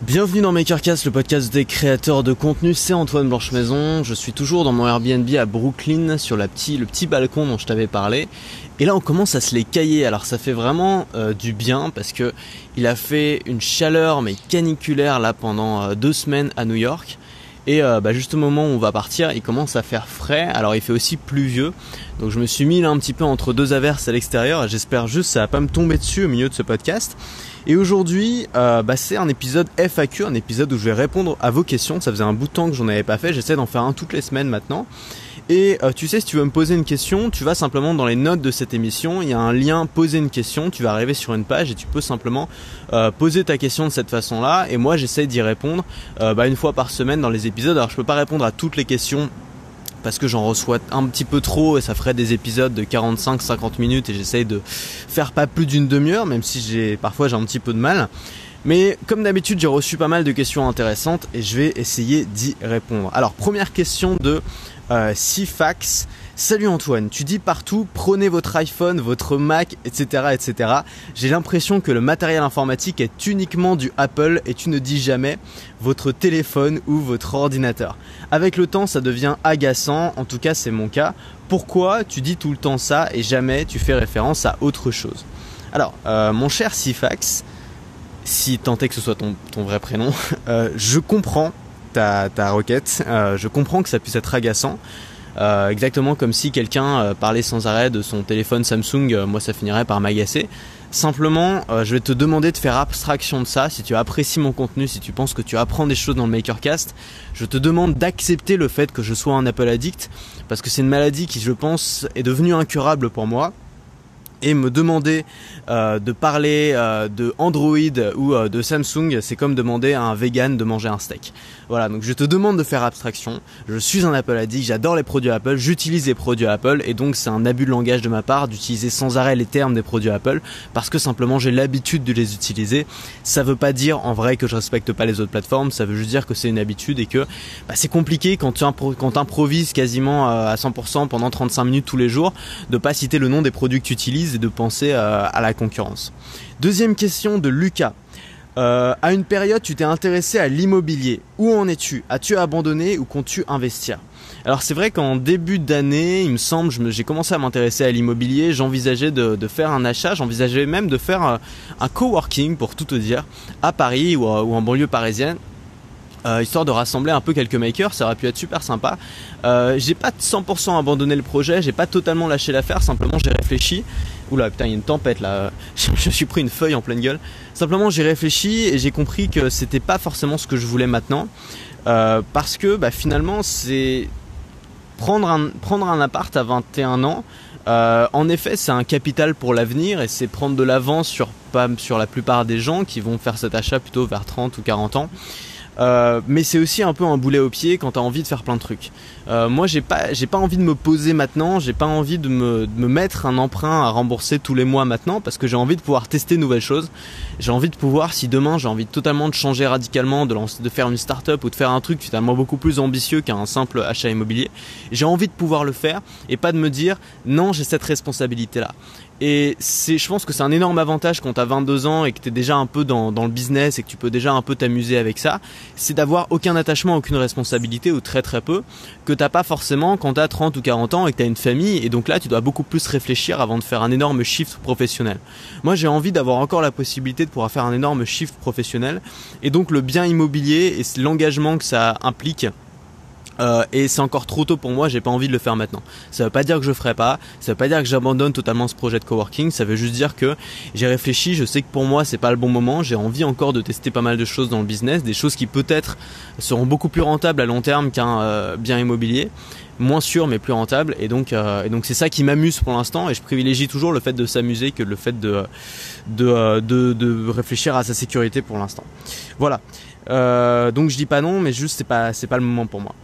Bienvenue dans MakerCast, le podcast des créateurs de contenu. C'est Antoine Blanchemaison. Je suis toujours dans mon Airbnb à Brooklyn sur le petit balcon dont je t'avais parlé. Et là on commence à se les cailler. Alors ça fait vraiment du bien parce que il a fait une chaleur mais caniculaire là pendant 2 semaines à New York. Et juste au moment où on va partir, il commence à faire frais. Alors il fait aussi pluvieux. Donc je me suis mis là un petit peu entre 2 averses à l'extérieur. Et j'espère juste que ça va pas me tomber dessus au milieu de ce podcast. Et aujourd'hui, c'est un épisode FAQ, un épisode où je vais répondre à vos questions. Ça faisait un bout de temps que j'en avais pas fait. J'essaie d'en faire un toutes les semaines maintenant. Et tu sais, si tu veux me poser une question, tu vas simplement dans les notes de cette émission, il y a un lien poser une question, tu vas arriver sur une page et tu peux simplement poser ta question de cette façon-là. Et moi, j'essaie d'y répondre une fois par semaine dans les épisodes. Alors, je peux pas répondre à toutes les questions parce que j'en reçois un petit peu trop et ça ferait des épisodes de 45-50 minutes et j'essaie de faire pas plus d'une demi-heure, même si parfois j'ai un petit peu de mal. Mais comme d'habitude, j'ai reçu pas mal de questions intéressantes et je vais essayer d'y répondre. Alors, première question de Sifax. Salut Antoine, tu dis partout prenez votre iPhone, votre Mac, etc. etc. J'ai l'impression que le matériel informatique est uniquement du Apple et tu ne dis jamais votre téléphone ou votre ordinateur. Avec le temps, ça devient agaçant, en tout cas c'est mon cas. Pourquoi tu dis tout le temps ça et jamais tu fais référence à autre chose? Alors, mon cher Sifax, si tant est que ce soit ton vrai prénom, je comprends ta requête, je comprends que ça puisse être agaçant, exactement comme si quelqu'un parlait sans arrêt de son téléphone Samsung, moi ça finirait par m'agacer. Simplement, je vais te demander de faire abstraction de ça. Si tu apprécies mon contenu, si tu penses que tu apprends des choses dans le MakerCast, je te demande d'accepter le fait que je sois un Apple addict, parce que c'est une maladie qui, je pense, est devenue incurable pour moi. Et me demander de parler de Android ou de Samsung, c'est comme demander à un vegan de manger un steak. Voilà, donc je te demande de faire abstraction. Je suis un Apple addict, j'adore les produits Apple, j'utilise les produits Apple et donc c'est un abus de langage de ma part d'utiliser sans arrêt les termes des produits Apple parce que simplement j'ai l'habitude de les utiliser. Ça veut pas dire en vrai que je respecte pas les autres plateformes, ça veut juste dire que c'est une habitude et que c'est compliqué quand tu improvises quasiment à 100% pendant 35 minutes tous les jours de pas citer le nom des produits que tu utilises et de penser à la concurrence. Deuxième question de Lucas. À une période, tu t'es intéressé à l'immobilier. Où en es-tu? As-tu abandonné ou comptes-tu investir? Alors c'est vrai qu'en début d'année, il me semble, j'ai commencé à m'intéresser à l'immobilier. J'envisageais de faire un achat, j'envisageais même de faire un coworking, pour tout te dire, à Paris ou en banlieue parisienne. Histoire de rassembler un peu quelques makers, ça aurait pu être super sympa. J'ai pas 100% abandonné le projet, j'ai pas totalement lâché l'affaire, simplement j'ai réfléchi. Oula putain, il y a une tempête là, je me suis pris une feuille en pleine gueule. Simplement j'ai réfléchi et j'ai compris que c'était pas forcément ce que je voulais maintenant. Parce que finalement c'est prendre un appart à 21 ans. En effet, c'est un capital pour l'avenir et c'est prendre de l'avance sur la plupart des gens qui vont faire cet achat plutôt vers 30 ou 40 ans. Mais c'est aussi un peu un boulet au pied quand t'as envie de faire plein de trucs. Moi j'ai pas envie de me poser maintenant, j'ai pas envie de me mettre un emprunt à rembourser tous les mois maintenant parce que j'ai envie de pouvoir tester de nouvelles choses. J'ai envie de pouvoir, si demain j'ai envie totalement de changer radicalement, de faire une start-up ou de faire un truc finalement beaucoup plus ambitieux qu'un simple achat immobilier, j'ai envie de pouvoir le faire et pas de me dire non, j'ai cette responsabilité là. Et je pense que c'est un énorme avantage quand t'as 22 ans et que t'es déjà un peu dans le business et que tu peux déjà un peu t'amuser avec ça, c'est d'avoir aucun attachement, aucune responsabilité ou très très peu, que t'as pas forcément quand t'as 30 ou 40 ans et que t'as une famille et donc là tu dois beaucoup plus réfléchir avant de faire un énorme shift professionnel. Moi j'ai envie d'avoir encore la possibilité de pouvoir faire un énorme shift professionnel et donc le bien immobilier et l'engagement que ça implique. Et c'est encore trop tôt pour moi, j'ai pas envie de le faire maintenant. Ça veut pas dire que je ferai pas, ça veut pas dire que j'abandonne totalement ce projet de coworking, ça veut juste dire que j'ai réfléchi, je sais que pour moi c'est pas le bon moment, j'ai envie encore de tester pas mal de choses dans le business, des choses qui peut-être seront beaucoup plus rentables à long terme qu'un bien immobilier, moins sûr mais plus rentable et donc c'est ça qui m'amuse pour l'instant et je privilégie toujours le fait de s'amuser que le fait de réfléchir à sa sécurité pour l'instant. Voilà. Donc je dis pas non mais juste c'est pas le moment pour moi.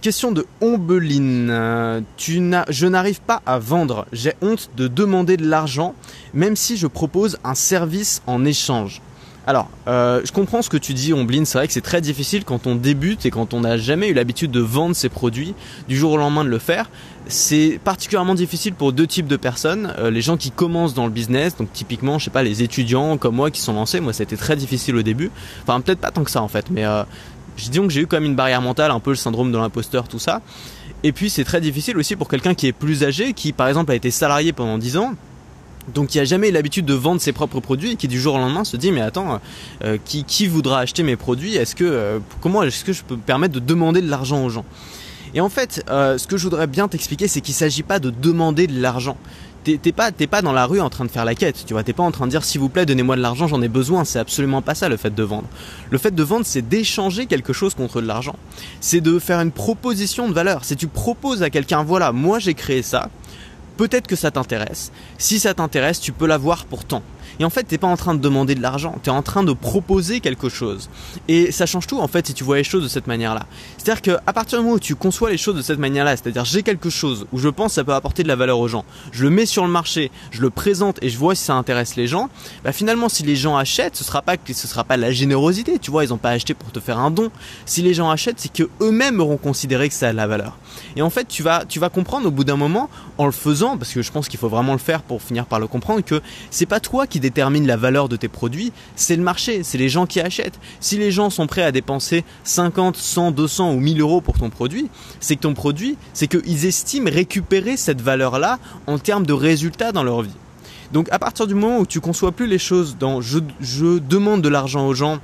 Question de Ombeline. Je n'arrive pas à vendre. J'ai honte de demander de l'argent, même si je propose un service en échange. Alors, je comprends ce que tu dis, Omblin. C'est vrai que c'est très difficile quand on débute et quand on n'a jamais eu l'habitude de vendre ses produits, du jour au lendemain de le faire. C'est particulièrement difficile pour deux types de personnes. Les gens qui commencent dans le business, donc typiquement, je sais pas, les étudiants comme moi qui sont lancés. Moi, ça a été très difficile au début. Enfin, peut-être pas tant que ça en fait, mais disons que j'ai eu quand même une barrière mentale, un peu le syndrome de l'imposteur, tout ça. Et puis, c'est très difficile aussi pour quelqu'un qui est plus âgé, qui par exemple a été salarié pendant 10 ans. Donc qui a jamais eu l'habitude de vendre ses propres produits et qui du jour au lendemain se dit mais attends, qui voudra acheter mes produits? Comment est-ce que je peux me permettre de demander de l'argent aux gens? Et en fait, ce que je voudrais bien t'expliquer, c'est qu'il s'agit pas de demander de l'argent. T'es pas dans la rue en train de faire la quête, tu vois. T'es pas en train de dire s'il vous plaît donnez-moi de l'argent, j'en ai besoin. C'est absolument pas ça le fait de vendre. Le fait de vendre, c'est d'échanger quelque chose contre de l'argent. C'est de faire une proposition de valeur. C'est tu proposes à quelqu'un voilà, moi j'ai créé ça. Peut-être que ça t'intéresse. Si ça t'intéresse, tu peux l'avoir pour tant. Et en fait, t'es pas en train de demander de l'argent, t'es en train de proposer quelque chose. Et ça change tout en fait si tu vois les choses de cette manière-là. C'est-à-dire qu'à partir du moment où tu conçois les choses de cette manière-là, c'est-à-dire j'ai quelque chose où je pense que ça peut apporter de la valeur aux gens, je le mets sur le marché, je le présente et je vois si ça intéresse les gens, bah finalement si les gens achètent, ce sera pas la générosité, tu vois, ils ont pas acheté pour te faire un don. Si les gens achètent, c'est que eux-mêmes auront considéré que ça a de la valeur. Et en fait, tu vas comprendre au bout d'un moment en le faisant, parce que je pense qu'il faut vraiment le faire pour finir par le comprendre, que c'est pas toi qui détermine la valeur de tes produits, c'est le marché, c'est les gens qui achètent. Si les gens sont prêts à dépenser 50, 100, 200 ou 1000 euros pour ton produit, c'est que ton produit, c'est qu'ils estiment récupérer cette valeur-là en termes de résultats dans leur vie. Donc à partir du moment où tu conçois plus les choses dans je demande de l'argent aux gens,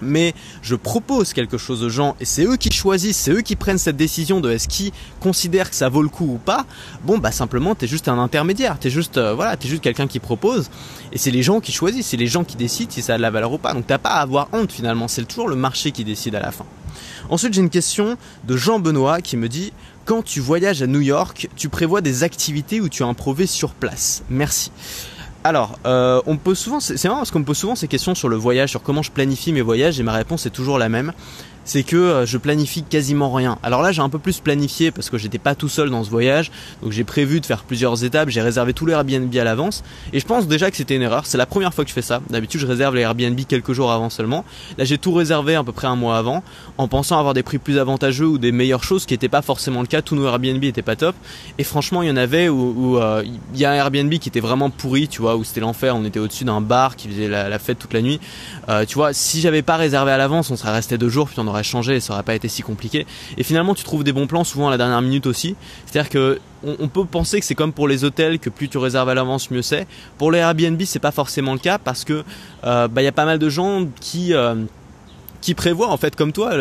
mais je propose quelque chose aux gens et c'est eux qui choisissent, c'est eux qui prennent cette décision de est-ce qu'ils considèrent que ça vaut le coup ou pas. Bon bah simplement t'es juste un intermédiaire, t'es juste quelqu'un qui propose et c'est les gens qui choisissent, c'est les gens qui décident si ça a de la valeur ou pas. Donc t'as pas à avoir honte finalement, c'est toujours le marché qui décide à la fin. Ensuite j'ai une question de Jean-Benoît qui me dit quand tu voyages à New York, tu prévois des activités où tu improvises sur place. Merci. Alors, on me pose souvent, c'est marrant parce qu'on me pose souvent ces questions sur le voyage, sur comment je planifie mes voyages et ma réponse est toujours la même. C'est que je planifie quasiment rien. Alors là j'ai un peu plus planifié parce que j'étais pas tout seul dans ce voyage, donc j'ai prévu de faire plusieurs étapes, j'ai réservé tous les Airbnb à l'avance et je pense déjà que c'était une erreur, c'est la première fois que je fais ça. D'habitude je réserve les Airbnb quelques jours avant seulement. Là j'ai tout réservé à peu près un mois avant en pensant avoir des prix plus avantageux ou des meilleures choses, ce qui n'était pas forcément le cas. Tous nos Airbnb étaient pas top et franchement il y en avait où il y a un Airbnb qui était vraiment pourri, tu vois, où c'était l'enfer, on était au-dessus d'un bar qui faisait la fête toute la nuit. Tu vois, si j'avais pas réservé à l'avance on serait resté 2 jours puis on aurait changé et ça aurait pas été si compliqué. Et finalement tu trouves des bons plans souvent à la dernière minute aussi. C'est-à-dire que on peut penser que c'est comme pour les hôtels, que plus tu réserves à l'avance mieux c'est. Pour les Airbnb c'est pas forcément le cas parce que y a pas mal de gens qui prévoient en fait comme toi,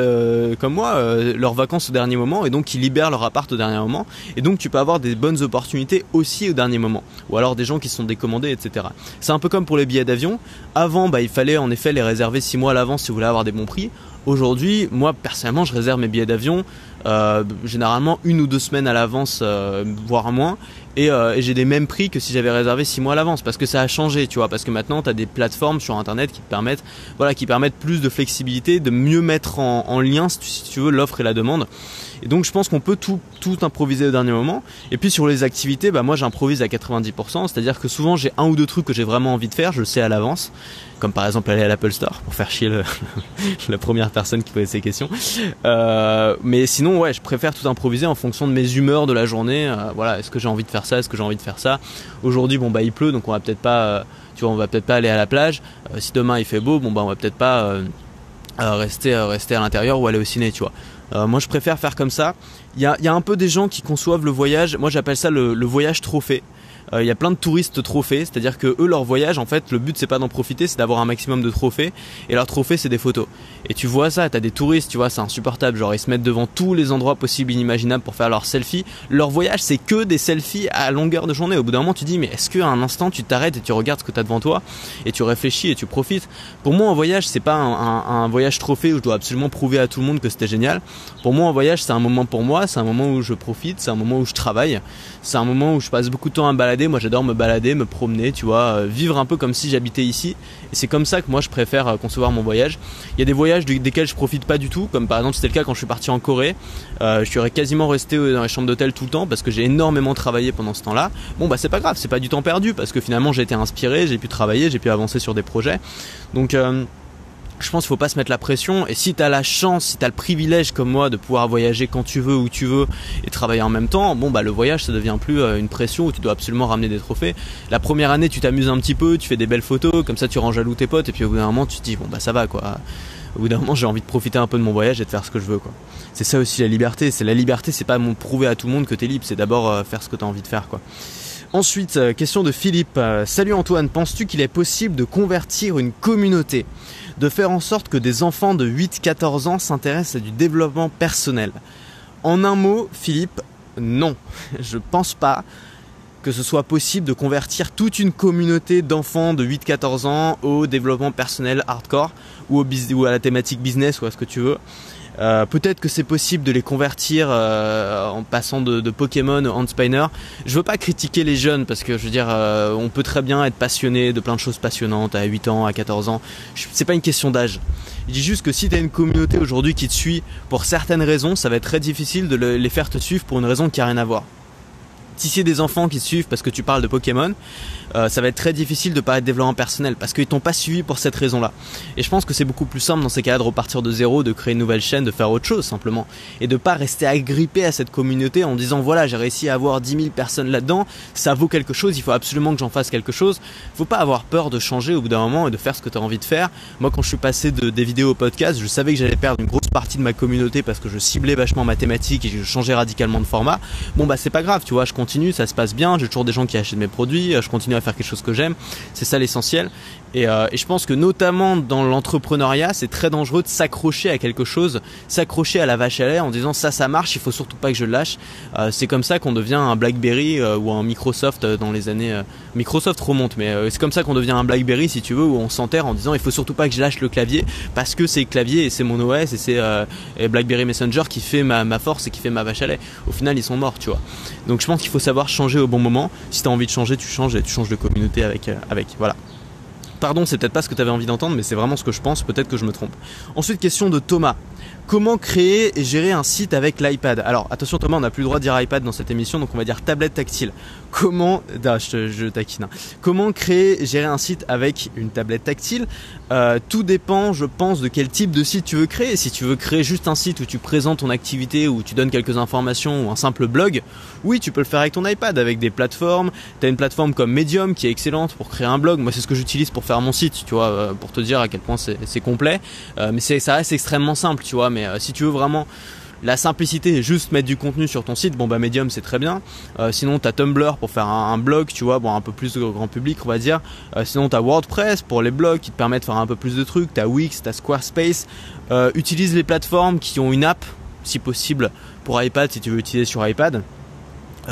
comme moi, leurs vacances au dernier moment et donc qui libèrent leur appart au dernier moment et donc tu peux avoir des bonnes opportunités aussi au dernier moment ou alors des gens qui sont décommandés etc. C'est un peu comme pour les billets d'avion. Avant il fallait en effet les réserver 6 mois à l'avance si vous voulez avoir des bons prix. Aujourd'hui, moi personnellement, je réserve mes billets d'avion généralement 1 ou 2 semaines à l'avance, voire moins, et j'ai des mêmes prix que si j'avais réservé 6 mois à l'avance, parce que ça a changé, tu vois, parce que maintenant tu as des plateformes sur internet qui permettent plus de flexibilité, de mieux mettre en lien, si tu veux, l'offre et la demande. Et donc je pense qu'on peut tout improviser au dernier moment. Et puis sur les activités, moi j'improvise à 90%, c'est-à-dire que souvent j'ai 1 ou 2 trucs que j'ai vraiment envie de faire, je le sais à l'avance, comme par exemple aller à l'Apple Store pour faire chier la première personne qui posait ces questions. Mais sinon je préfère tout improviser en fonction de mes humeurs de la journée. Est-ce que j'ai envie de faire ça, est-ce que j'ai envie de faire ça. Aujourd'hui il pleut donc on va peut-être pas aller à la plage. Si demain il fait beau, on va peut-être pas rester à l'intérieur ou aller au ciné, tu vois. Moi je préfère faire comme ça. Il y a un peu des gens qui conçoivent le voyage, moi j'appelle ça le voyage trophée. Il y a plein de touristes trophées, c'est-à-dire que eux leur voyage en fait le but c'est pas d'en profiter, c'est d'avoir un maximum de trophées et leur trophée c'est des photos. Et tu vois ça, t'as des touristes, tu vois, c'est insupportable, genre ils se mettent devant tous les endroits possibles inimaginables pour faire leurs selfies. Leur voyage c'est que des selfies à longueur de journée. Au bout d'un moment tu dis mais est-ce qu'à un instant tu t'arrêtes et tu regardes ce que t'as devant toi et tu réfléchis et tu profites. Pour moi un voyage c'est pas un voyage trophée où je dois absolument prouver à tout le monde que c'était génial. Pour moi un voyage c'est un moment pour moi, c'est un moment où je profite, c'est un moment où je travaille, c'est un moment où je passe beaucoup de temps à me balader balader. Moi j'adore me balader, me promener, tu vois, vivre un peu comme si j'habitais ici. Et c'est comme ça que moi je préfère concevoir mon voyage. Il y a des voyages desquels je profite pas du tout, comme par exemple c'était le cas quand je suis parti en Corée. Je suis quasiment resté dans les chambres d'hôtel tout le temps parce que j'ai énormément travaillé pendant ce temps-là. Bon bah c'est pas grave, c'est pas du temps perdu parce que finalement j'ai été inspiré, j'ai pu travailler, j'ai pu avancer sur des projets. Donc je pense qu'il faut pas se mettre la pression, et si tu as la chance, si tu as le privilège comme moi de pouvoir voyager quand tu veux, où tu veux et travailler en même temps, bon bah le voyage ça devient plus une pression où tu dois absolument ramener des trophées. La première année tu t'amuses un petit peu, tu fais des belles photos, comme ça tu rends jaloux tes potes, et puis au bout d'un moment tu te dis bon bah ça va quoi. Au bout d'un moment j'ai envie de profiter un peu de mon voyage et de faire ce que je veux quoi. C'est ça aussi la liberté, c'est pas prouver à tout le monde que t'es libre, c'est d'abord faire ce que t'as envie de faire quoi. Ensuite, question de Philippe. Salut Antoine, penses-tu qu'il est possible de convertir une communauté, de faire en sorte que des enfants de 8-14 ans s'intéressent à du développement personnel? En un mot, Philippe, non. Je pense pas que ce soit possible de convertir toute une communauté d'enfants de 8-14 ans au développement personnel hardcore ou à la thématique business ou à ce que tu veux. Peut-être que c'est possible de les convertir en passant de Pokémon Hans Spiner. Je veux pas critiquer les jeunes parce que je veux dire on peut très bien être passionné de plein de choses passionnantes à 8 ans, à 14 ans. C'est pas une question d'âge. Je dis juste que si tu as une communauté aujourd'hui qui te suit pour certaines raisons, ça va être très difficile de les faire te suivre pour une raison qui a rien à voir. Si c'est des enfants qui te suivent parce que tu parles de Pokémon, ça va être très difficile de parler de développement personnel parce qu'ils t'ont pas suivi pour cette raison-là. Et je pense que c'est beaucoup plus simple dans ces cas-là de repartir de zéro, de créer une nouvelle chaîne, de faire autre chose simplement. Et de pas rester agrippé à cette communauté en disant voilà j'ai réussi à avoir 10 000 personnes là-dedans, ça vaut quelque chose, il faut absolument que j'en fasse quelque chose. Faut pas avoir peur de changer au bout d'un moment et de faire ce que tu as envie de faire. Moi quand je suis passé des vidéos au podcast, je savais que j'allais perdre une grosse partie de ma communauté parce que je ciblais vachement ma thématique et je changeais radicalement de format. Bon bah c'est pas grave, tu vois, je continue, ça se passe bien, j'ai toujours des gens qui achètent mes produits, je continue à faire quelque chose que j'aime, c'est ça l'essentiel. Et je pense que notamment dans l'entrepreneuriat, c'est très dangereux de s'accrocher à quelque chose, s'accrocher à la vache à lait en disant ça marche, il faut surtout pas que je le lâche. C'est comme ça qu'on devient un BlackBerry ou un Microsoft dans les années... Microsoft remonte, mais c'est comme ça qu'on devient un BlackBerry si tu veux, où on s'enterre en disant il faut surtout pas que je lâche le clavier parce que c'est le clavier et c'est mon OS et c'est BlackBerry Messenger qui fait ma force et qui fait ma vache à lait. Au final ils sont morts, tu vois. Donc je pense qu'il faut savoir changer au bon moment. Si tu as envie de changer, tu changes et tu changes de communauté avec. Voilà. Pardon, c'est peut-être pas ce que tu avais envie d'entendre, mais c'est vraiment ce que je pense, peut-être que je me trompe. Ensuite, question de Thomas. Comment créer et gérer un site avec l'iPad? Alors, attention Thomas, on n'a plus le droit de dire iPad dans cette émission, donc on va dire tablette tactile. Je taquine. Comment créer et gérer un site avec une tablette tactile? Tout dépend, je pense, de quel type de site tu veux créer. Si tu veux créer juste un site où tu présentes ton activité, où tu donnes quelques informations, ou un simple blog, oui, tu peux le faire avec ton iPad, avec des plateformes. Tu as une plateforme comme Medium qui est excellente pour créer un blog. Moi, c'est ce que j'utilise pour faire mon site, tu vois, pour te dire à quel point c'est complet. Mais ça reste extrêmement simple, tu vois. Mais si tu veux vraiment la simplicité et juste mettre du contenu sur ton site, bon bah Medium c'est très bien. Sinon t'as Tumblr pour faire un blog, tu vois, bon un peu plus grand public on va dire. Sinon t'as WordPress pour les blogs qui te permettent de faire un peu plus de trucs. T'as Wix, t'as Squarespace. Utilise les plateformes qui ont une app, si possible, pour iPad si tu veux utiliser sur iPad.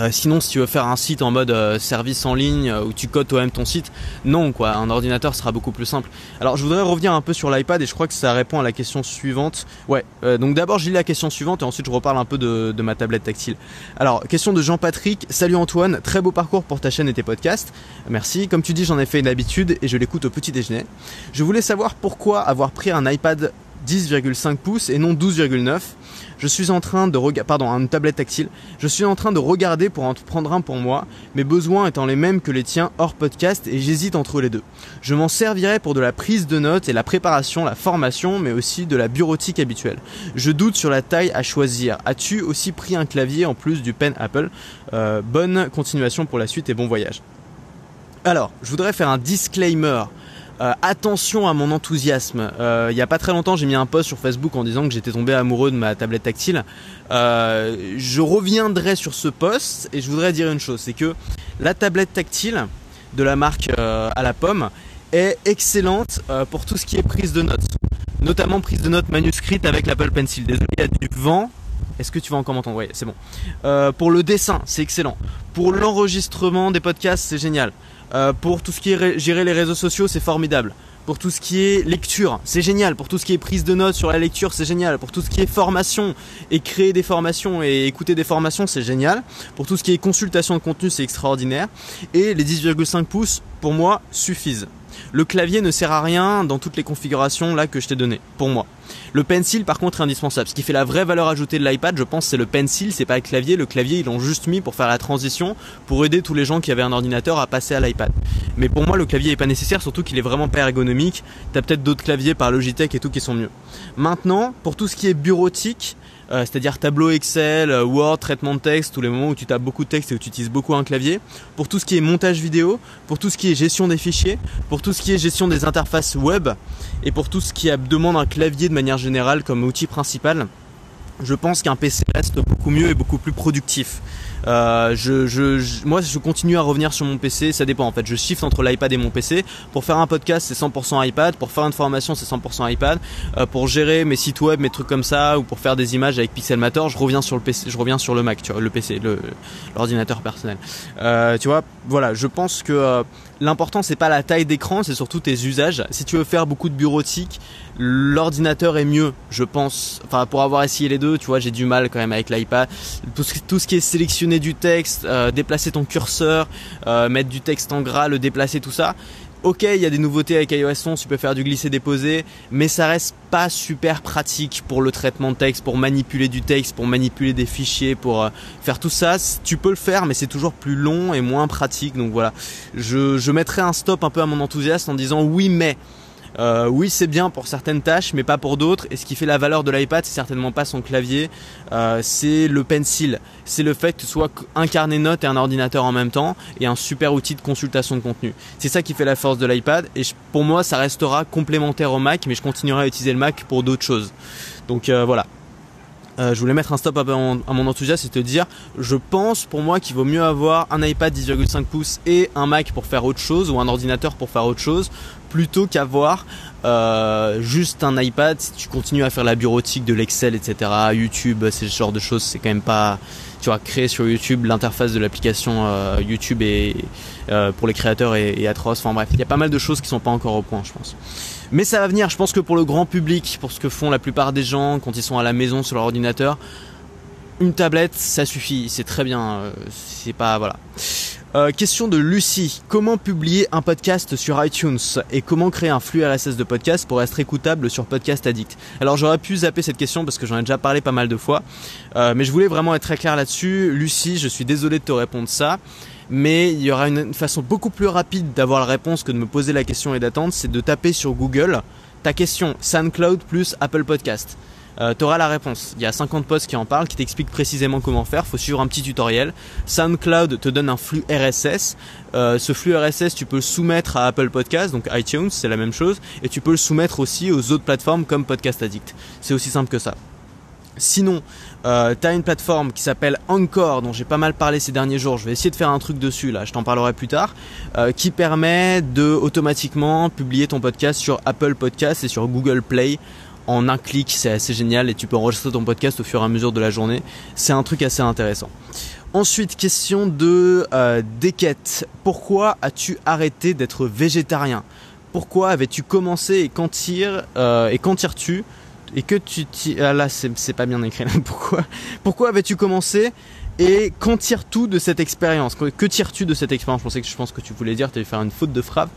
Sinon si tu veux faire un site en mode service en ligne où tu codes toi-même ton site, non quoi, un ordinateur sera beaucoup plus simple. Alors je voudrais revenir un peu sur l'iPad et je crois que ça répond à la question suivante. Ouais, donc d'abord je lis la question suivante et ensuite je reparle un peu de ma tablette tactile. Alors question de Jean-Patrick. Salut Antoine, très beau parcours pour ta chaîne et tes podcasts. Merci, comme tu dis j'en ai fait une habitude et je l'écoute au petit déjeuner. Je voulais savoir pourquoi avoir pris un iPad 10,5 pouces et non 12,9. Je suis en train de une tablette tactile. Je suis en train de regarder pour en prendre un pour moi, mes besoins étant les mêmes que les tiens hors podcast et j'hésite entre les deux. Je m'en servirai pour de la prise de notes et la préparation, la formation, mais aussi de la bureautique habituelle. Je doute sur la taille à choisir. As-tu aussi pris un clavier en plus du pen Apple? Bonne continuation pour la suite et bon voyage. Alors, je voudrais faire un disclaimer. Attention à mon enthousiasme. Il y a pas très longtemps, j'ai mis un post sur Facebook en disant que j'étais tombé amoureux de ma tablette tactile. Je reviendrai sur ce post et je voudrais dire une chose, c'est que la tablette tactile de la marque à la pomme est excellente pour tout ce qui est prise de notes, notamment prise de notes manuscrite avec l'Apple Pencil. Désolé, il y a du vent. Est-ce que tu vas encore m'entendre? Oui, c'est bon. Pour le dessin, c'est excellent. Pour l'enregistrement des podcasts, c'est génial. Pour tout ce qui est gérer les réseaux sociaux, c'est formidable. pour tout ce qui est lecture, c'est génial. Pour tout ce qui est prise de notes sur la lecture, c'est génial. Pour tout ce qui est formation et créer des formations et écouter des formations, c'est génial. Pour tout ce qui est consultation de contenu, c'est extraordinaire. Et les 10,5 pouces, pour moi, suffisent. Le clavier ne sert à rien dans toutes les configurations là que je t'ai données, pour moi. Le pencil par contre est indispensable. Ce qui fait la vraie valeur ajoutée de l'iPad, je pense, c'est le pencil, c'est pas le clavier. Le clavier, ils l'ont juste mis pour faire la transition, pour aider tous les gens qui avaient un ordinateur à passer à l'iPad. Mais pour moi, le clavier est pas nécessaire, surtout qu'il est vraiment pas ergonomique. T'as peut-être d'autres claviers par Logitech et tout qui sont mieux. Maintenant, pour tout ce qui est bureautique, c'est-à-dire tableau Excel, Word, traitement de texte, tous les moments où tu tapes beaucoup de texte et où tu utilises beaucoup un clavier, pour tout ce qui est montage vidéo, pour tout ce qui est gestion des fichiers, pour tout ce qui est gestion des interfaces web et pour tout ce qui demande un clavier de manière générale comme outil principal, je pense qu'un PC reste beaucoup mieux et beaucoup plus productif. Moi je continue à revenir sur mon PC, ça dépend en fait, je shift entre l'iPad et mon PC. Pour faire un podcast c'est 100% iPad, pour faire une formation c'est 100% iPad, pour gérer mes sites web, mes trucs comme ça, ou pour faire des images avec Pixelmator, je reviens sur le PC, je reviens sur le Mac, tu vois, le PC, l'ordinateur personnel. Tu vois, voilà, je pense que l'important c'est pas la taille d'écran, c'est surtout tes usages. Si tu veux faire beaucoup de bureautique, l'ordinateur est mieux, je pense. Enfin, pour avoir essayé les deux, tu vois, j'ai du mal quand même avec l'iPad. Tout ce qui est sélectionner du texte, déplacer ton curseur, mettre du texte en gras, le déplacer, tout ça. Ok, il y a des nouveautés avec iOS 11, tu peux faire du glisser-déposer, mais ça reste pas super pratique pour le traitement de texte, pour manipuler du texte, pour manipuler des fichiers, pour faire tout ça. Tu peux le faire, mais c'est toujours plus long et moins pratique. Donc voilà, je mettrai un stop un peu à mon enthousiasme en disant oui, mais... oui, c'est bien pour certaines tâches mais pas pour d'autres, et ce qui fait la valeur de l'iPad c'est certainement pas son clavier, c'est le pencil, c'est le fait que ce soit un carnet de notes et un ordinateur en même temps et un super outil de consultation de contenu. C'est ça qui fait la force de l'iPad, et pour moi ça restera complémentaire au Mac, mais je continuerai à utiliser le Mac pour d'autres choses. Donc voilà. Je voulais mettre un stop à mon enthousiasme et te dire, je pense pour moi qu'il vaut mieux avoir un iPad 10,5 pouces et un Mac pour faire autre chose, ou un ordinateur pour faire autre chose, plutôt qu'avoir juste un iPad si tu continues à faire la bureautique, de l'Excel, etc. YouTube, c'est ce genre de choses, c'est quand même pas... Tu vois, créer sur YouTube, l'interface de l'application YouTube pour les créateurs est atroce. Enfin bref, il y a pas mal de choses qui sont pas encore au point, je pense. Mais ça va venir, je pense que pour le grand public, pour ce que font la plupart des gens quand ils sont à la maison sur leur ordinateur, une tablette, ça suffit, c'est très bien, c'est pas... Voilà. Question de Lucie, comment publier un podcast sur iTunes et comment créer un flux RSS de podcast pour être écoutable sur Podcast Addict? Alors j'aurais pu zapper cette question parce que j'en ai déjà parlé pas mal de fois, mais je voulais vraiment être très clair là-dessus. Lucie, je suis désolé de te répondre ça, mais il y aura une façon beaucoup plus rapide d'avoir la réponse que de me poser la question et d'attendre, c'est de taper sur Google ta question SoundCloud plus Apple Podcast. Tu auras la réponse. Il y a 50 posts qui en parlent, qui t'expliquent précisément comment faire. Faut suivre un petit tutoriel. SoundCloud te donne un flux RSS. Ce flux RSS, tu peux le soumettre à Apple Podcast, donc iTunes, c'est la même chose. Et tu peux le soumettre aussi aux autres plateformes comme Podcast Addict. C'est aussi simple que ça. Sinon, tu as une plateforme qui s'appelle Anchor, dont j'ai pas mal parlé ces derniers jours. Je vais essayer de faire un truc dessus, là, je t'en parlerai plus tard, qui permet de automatiquement publier ton podcast sur Apple Podcast et sur Google Play. En un clic, c'est assez génial, et tu peux enregistrer ton podcast au fur et à mesure de la journée. C'est un truc assez intéressant. Ensuite, question de Deket. Pourquoi as-tu arrêté d'être végétarien? Pourquoi avais-tu commencé et quand tires-tu? Et que tu là c'est pas bien écrit là. Pourquoi avais-tu commencé et qu'en tires-tu de cette expérience? Que tires-tu de cette expérience? Je pense que tu voulais dire, tu allais faire une faute de frappe.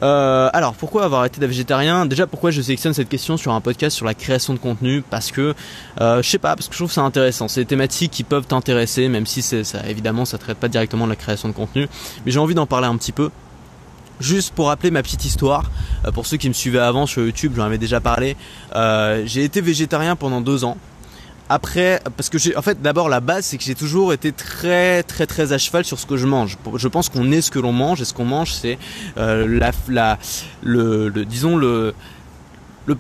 Alors pourquoi avoir été végétarien? Déjà, pourquoi je sélectionne cette question sur un podcast sur la création de contenu? Parce que je sais pas, parce que je trouve ça intéressant. C'est des thématiques qui peuvent t'intéresser, même si ça évidemment ça traite pas directement de la création de contenu, mais j'ai envie d'en parler un petit peu. Juste pour rappeler ma petite histoire, pour ceux qui me suivaient avant sur YouTube, j'en avais déjà parlé. J'ai été végétarien pendant 2 ans. Après, parce que en fait, d'abord la base, c'est que j'ai toujours été très à cheval sur ce que je mange. Je pense qu'on est ce que l'on mange, et ce qu'on mange, c'est le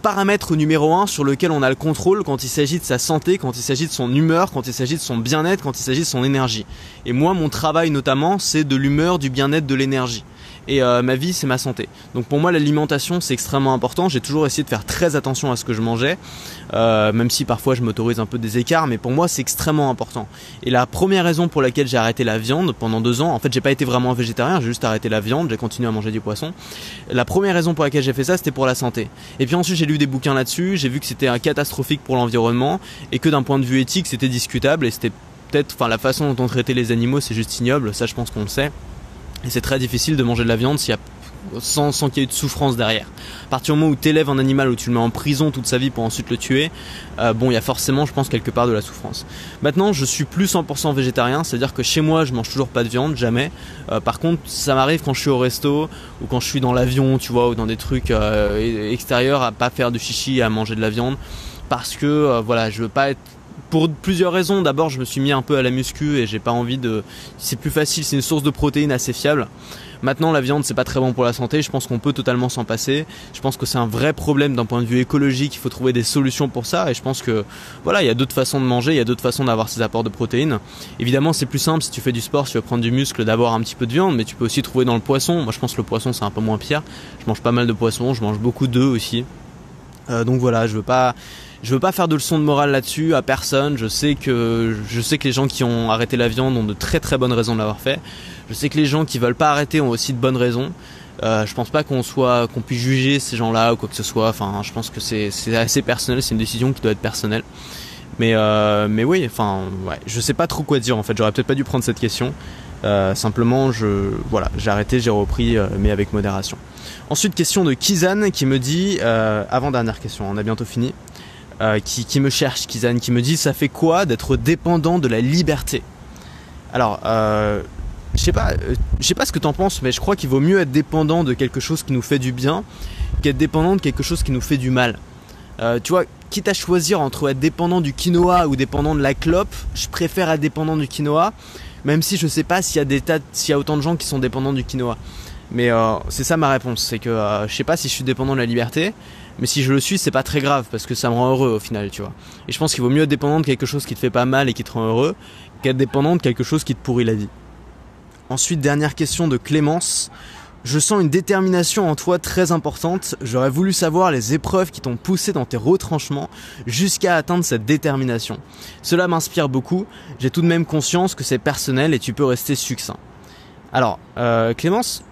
paramètre numéro 1 sur lequel on a le contrôle quand il s'agit de sa santé, quand il s'agit de son humeur, quand il s'agit de son bien-être, quand il s'agit de son énergie. Et moi, mon travail notamment, c'est de l'humeur, du bien-être, de l'énergie. et ma vie c'est ma santé. Donc pour moi l'alimentation c'est extrêmement important. J'ai toujours essayé de faire très attention à ce que je mangeais, même si parfois je m'autorise un peu des écarts, mais pour moi c'est extrêmement important. Et la première raison pour laquelle j'ai arrêté la viande pendant 2 ans, en fait j'ai pas été vraiment végétarien, j'ai juste arrêté la viande, j'ai continué à manger du poisson. La première raison pour laquelle j'ai fait ça, c'était pour la santé. Et puis ensuite j'ai lu des bouquins là-dessus, j'ai vu que c'était catastrophique pour l'environnement et que d'un point de vue éthique c'était discutable et c'était peut-être, enfin la façon dont on traitait les animaux c'est juste ignoble, ça je pense qu'on le sait. Et c'est très difficile de manger de la viande sans qu'il y ait eu de souffrance derrière. À partir du moment où tu élèves un animal, où tu le mets en prison toute sa vie pour ensuite le tuer, bon, il y a forcément, je pense, quelque part de la souffrance. Maintenant, je suis plus 100% végétarien, c'est-à-dire que chez moi, je mange toujours pas de viande, jamais. Par contre, ça m'arrive quand je suis au resto ou quand je suis dans l'avion, tu vois, ou dans des trucs extérieurs, à pas faire de chichi, à manger de la viande, parce que voilà, je veux pas être pour plusieurs raisons. D'abord, je me suis mis un peu à la muscu et j'ai pas envie de. C'est plus facile, c'est une source de protéines assez fiable. Maintenant, la viande, c'est pas très bon pour la santé. Je pense qu'on peut totalement s'en passer. Je pense que c'est un vrai problème d'un point de vue écologique. Il faut trouver des solutions pour ça. Et je pense que voilà, il y a d'autres façons de manger, il y a d'autres façons d'avoir ces apports de protéines. Évidemment, c'est plus simple si tu fais du sport, si tu veux prendre du muscle, d'avoir un petit peu de viande, mais tu peux aussi trouver dans le poisson. Moi, je pense que le poisson, c'est un peu moins pire. Je mange pas mal de poissons, je mange beaucoup d'œufs aussi. Donc voilà, je veux pas faire de leçon de morale là-dessus à personne. Je sais que les gens qui ont arrêté la viande ont de très très bonnes raisons de l'avoir fait. Je sais que les gens qui veulent pas arrêter ont aussi de bonnes raisons. Je pense pas qu'on puisse juger ces gens-là ou quoi que ce soit. Enfin, je pense que c'est assez personnel. C'est une décision qui doit être personnelle. Mais oui, enfin, ouais, je sais pas trop quoi dire en fait. J'aurais peut-être pas dû prendre cette question. Simplement, j'ai arrêté, j'ai repris, mais avec modération. Ensuite, question de Kizan qui me dit, avant-dernière question, on a bientôt fini, qui me cherche, Kizan, qui me dit, ça fait quoi d'être dépendant de la liberté? Alors, je sais pas ce que t'en penses, mais je crois qu'il vaut mieux être dépendant de quelque chose qui nous fait du bien qu'être dépendant de quelque chose qui nous fait du mal. Tu vois, quitte à choisir entre être dépendant du quinoa ou dépendant de la clope, je préfère être dépendant du quinoa, même si je sais pas s'il y a autant de gens qui sont dépendants du quinoa. Mais c'est ça ma réponse, c'est que je sais pas si je suis dépendant de la liberté, mais si je le suis, c'est pas très grave parce que ça me rend heureux au final, tu vois. Et je pense qu'il vaut mieux être dépendant de quelque chose qui te fait pas mal et qui te rend heureux qu'être dépendant de quelque chose qui te pourrit la vie. Ensuite, dernière question de Clémence. Je sens une détermination en toi très importante. J'aurais voulu savoir les épreuves qui t'ont poussé dans tes retranchements jusqu'à atteindre cette détermination. Cela m'inspire beaucoup. J'ai tout de même conscience que c'est personnel et tu peux rester succinct. Alors, Clémence,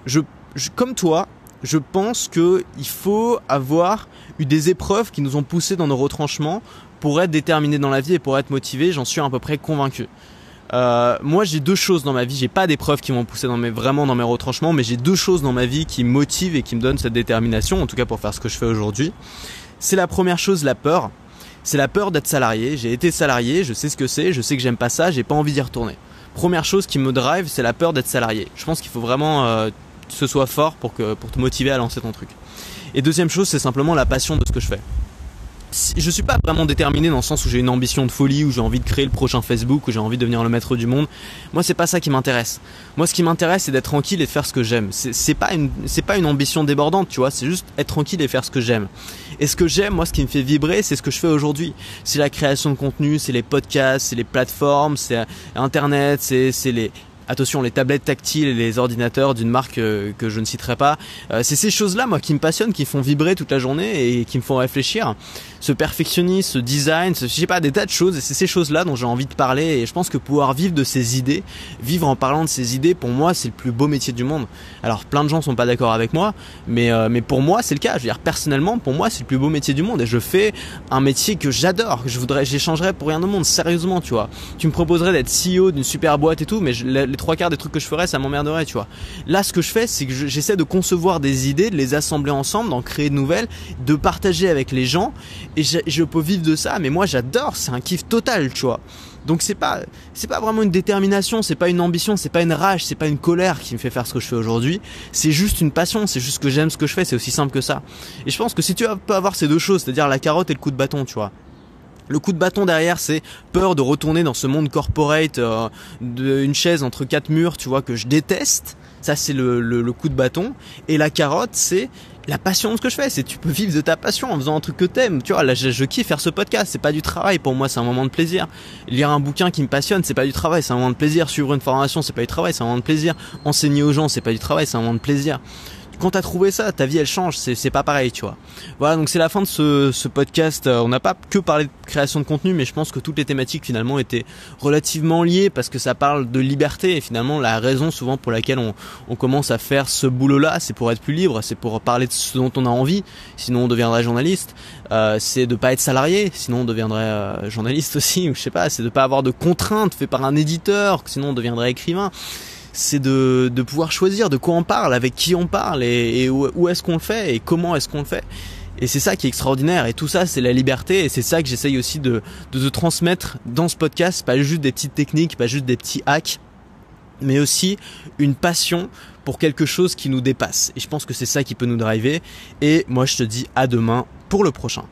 comme toi, je pense qu'il faut avoir eu des épreuves qui nous ont poussés dans nos retranchements pour être déterminés dans la vie et pour être motivés. J'en suis à peu près convaincu. Moi j'ai 2 choses dans ma vie, j'ai pas d'épreuves qui m'ont poussé vraiment dans mes retranchements, mais j'ai 2 choses dans ma vie qui me motivent et qui me donnent cette détermination, en tout cas pour faire ce que je fais aujourd'hui. C'est la première chose, la peur. C'est la peur d'être salarié. J'ai été salarié, je sais ce que c'est, je sais que j'aime pas ça, j'ai pas envie d'y retourner. Première chose qui me drive, c'est la peur d'être salarié. Je pense qu'il faut vraiment que ce soit fort pour te motiver à lancer ton truc. Et deuxième chose, c'est simplement la passion de ce que je fais. Je suis pas vraiment déterminé dans le sens où j'ai une ambition de folie, où j'ai envie de créer le prochain Facebook, où j'ai envie de devenir le maître du monde. Moi, c'est pas ça qui m'intéresse. Moi, ce qui m'intéresse, c'est d'être tranquille et de faire ce que j'aime. C'est pas une ambition débordante, tu vois. C'est juste être tranquille et faire ce que j'aime. Et ce que j'aime, moi, ce qui me fait vibrer, c'est ce que je fais aujourd'hui. C'est la création de contenu, c'est les podcasts, c'est les plateformes, c'est Internet, c'est les tablettes tactiles et les ordinateurs d'une marque que je ne citerai pas. C'est ces choses-là, moi, qui me passionnent, qui font vibrer toute la journée et qui me font réfléchir. Ce perfectionnisme, ce design, je sais pas, des tas de choses. Et c'est ces choses-là dont j'ai envie de parler. Et je pense que pouvoir vivre de ces idées, vivre en parlant de ces idées, pour moi, c'est le plus beau métier du monde. Alors, plein de gens sont pas d'accord avec moi, mais pour moi, c'est le cas. Je veux dire, personnellement, pour moi, c'est le plus beau métier du monde. Et je fais un métier que j'adore, que j'échangerais pour rien au monde, sérieusement, tu vois. Tu me proposerais d'être CEO d'une super boîte et tout, mais les 3/4 des trucs que je ferais, ça m'emmerderait, tu vois. Là, ce que je fais, c'est que j'essaie de concevoir des idées, de les assembler ensemble, d'en créer de nouvelles, de partager avec les gens, et je peux vivre de ça, mais moi j'adore, c'est un kiff total, tu vois. Donc c'est pas vraiment une détermination, c'est pas une ambition, c'est pas une rage, c'est pas une colère qui me fait faire ce que je fais aujourd'hui, c'est juste une passion, c'est juste que j'aime ce que je fais, c'est aussi simple que ça. Et je pense que si tu peux avoir ces 2 choses, c'est-à-dire la carotte et le coup de bâton, tu vois. Le coup de bâton derrière, c'est peur de retourner dans ce monde corporate, d'une chaise entre 4 murs, tu vois, que je déteste. Ça, c'est le coup de bâton. Et la carotte, c'est la passion de ce que je fais, c'est tu peux vivre de ta passion en faisant un truc que t'aimes. Tu vois, là je kiffe faire ce podcast, c'est pas du travail pour moi, c'est un moment de plaisir. Lire un bouquin qui me passionne, c'est pas du travail, c'est un moment de plaisir. Suivre une formation, c'est pas du travail, c'est un moment de plaisir. Enseigner aux gens, c'est pas du travail, c'est un moment de plaisir. Quand t'as trouvé ça, ta vie elle change, c'est pas pareil, tu vois. Voilà, donc c'est la fin de ce podcast. On n'a pas que parlé de création de contenu, mais je pense que toutes les thématiques finalement étaient relativement liées parce que ça parle de liberté et finalement la raison souvent pour laquelle on commence à faire ce boulot-là, c'est pour être plus libre, c'est pour parler de ce dont on a envie, sinon on deviendrait journaliste. C'est de pas être salarié, sinon on deviendrait journaliste aussi, ou je sais pas, c'est de pas avoir de contraintes faites par un éditeur, sinon on deviendrait écrivain. C'est de pouvoir choisir de quoi on parle, avec qui on parle et où est-ce qu'on le fait et comment est-ce qu'on le fait. Et c'est ça qui est extraordinaire et tout ça c'est la liberté et c'est ça que j'essaye aussi de te transmettre dans ce podcast, pas juste des petites techniques, pas juste des petits hacks, mais aussi une passion pour quelque chose qui nous dépasse. Et je pense que c'est ça qui peut nous driver et moi je te dis à demain pour le prochain.